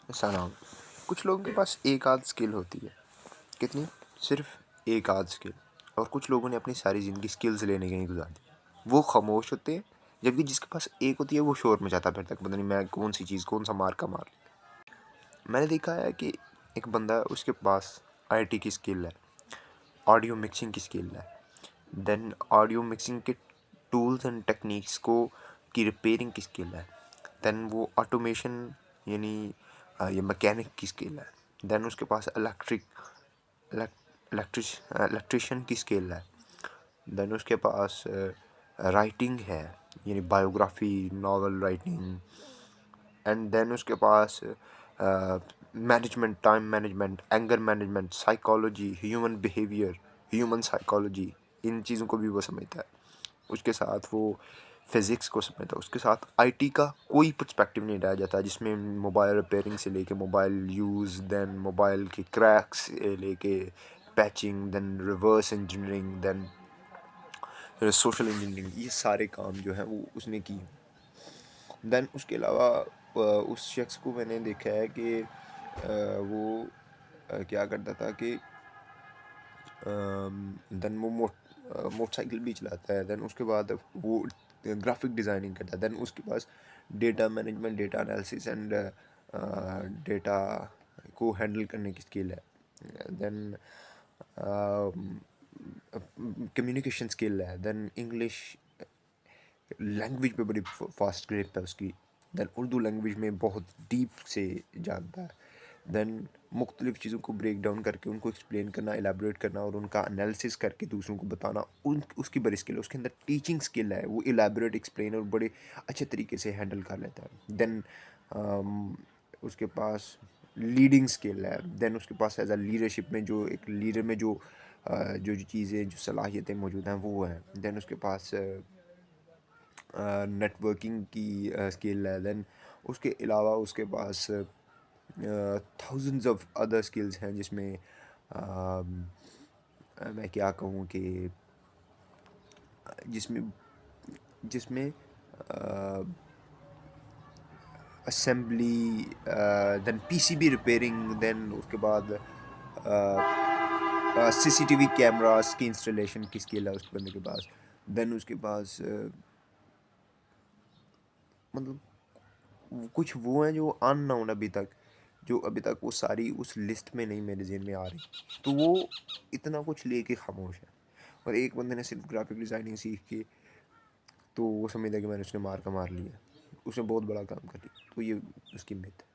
سلام. کچھ لوگوں کے پاس ایک آدھ اسکل ہوتی ہے. کتنی؟ صرف ایک آدھ اسکل. اور کچھ لوگوں نے اپنی ساری زندگی اسکلز لینے کے نہیں گزار دی. وہ خاموش ہوتے ہیں، جبکہ جس کے پاس ایک ہوتی ہے وہ شور مچاتا پھرتا ہے، پتہ نہیں میں کون سی چیز، کون سا مارکا مار لیا. میں نے دیکھا ہے کہ ایک بندہ، اس کے پاس آئی ٹی کی اسکل ہے، آڈیو مکسنگ کی اسکل ہے، دین آڈیو مکسنگ کے ٹولز اینڈ ٹیکنیکس کی ریپیئرنگ کی اسکل ہے، دین وہ آٹومیشن یعنی یہ مکینک کی اسکل ہے، دین اس کے پاس الیکٹریشین کی اسکل ہے، دین اس کے پاس رائٹنگ ہے یعنی biography, novel writing, and then اس کے پاس management, time management, anger management, psychology, human behaviour, human psychology, ان چیزوں کو بھی وہ سمجھتا ہے. اس کے ساتھ وہ فزکس کو سمجھتا ہے. اس کے ساتھ آئی ٹی کا کوئی پرسپیکٹیو نہیں لایا جاتا، جس میں موبائل ریپیئرنگ سے لے کے موبائل یوز، دین موبائل کی کریکس سے لے کے patching, then reverse engineering, then social engineering, یہ سارے کام جو ہیں وہ اس نے کی. دین اس کے علاوہ اس شخص کو میں نے دیکھا ہے کہ وہ کیا کرتا تھا کہ دین وہ موٹر سائیکل بھی چلاتا ہے، دین اس کے بعد وہ گرافک ڈیزائننگ کرتا ہے، دین اس کے پاس data management, data analysis and data کو ہینڈل کرنے کی اسکل ہے، دین کمیونیکیشن اسکل ہے، دین انگلش لینگویج پہ بڑی فاسٹ گریپ ہے اس کی، دین اردو لینگویج میں بہت ڈیپ سے جانتا ہے، دین مختلف چیزوں کو بریک ڈاؤن کر کے ان کو ایکسپلین کرنا، الیبوریٹ کرنا اور ان کا انالیسس کر کے دوسروں کو بتانا، اس کی بڑی اسکل ہے. اس کے اندر ٹیچنگ اسکل ہے، وہ الیبوریٹ، ایکسپلین اور بڑے اچھے طریقے سے ہینڈل کر لیتا ہے. دین اس کے پاس لیڈنگ اسکل ہے، دین اس کے پاس ایز اے لیڈرشپ میں، جو ایک لیڈر میں جو چیزیں، جو صلاحیتیں موجود ہیں وہ ہیں. دین اس کے پاس نیٹ ورکنگ کی اسکل ہے. دین اس کے علاوہ اس کے پاس تھاؤزنڈز آف ادر اسکلز ہیں، جس میں میں کیا کہوں کہ جس میں اسمبلی، دین پی سی بی ریپیئرنگ، دین اس کے بعد سی سی ٹی وی کیمراز کی انسٹالیشن کی اسکل ہے اس بندے کے پاس. دین اس کے پاس مطلب کچھ وہ ہیں جو ان نون ابھی تک وہ ساری اس لسٹ میں نہیں میرے ذہن میں آ رہی. تو وہ اتنا کچھ لے کے خاموش ہے. اور ایک بندے نے صرف گرافک ڈیزائننگ سیکھ کے تو وہ سمجھتا ہے کہ میں نے اس نے مار لیا، اس نے بہت بڑا کام کر لیا. تو یہ اس کی میتھ ہے.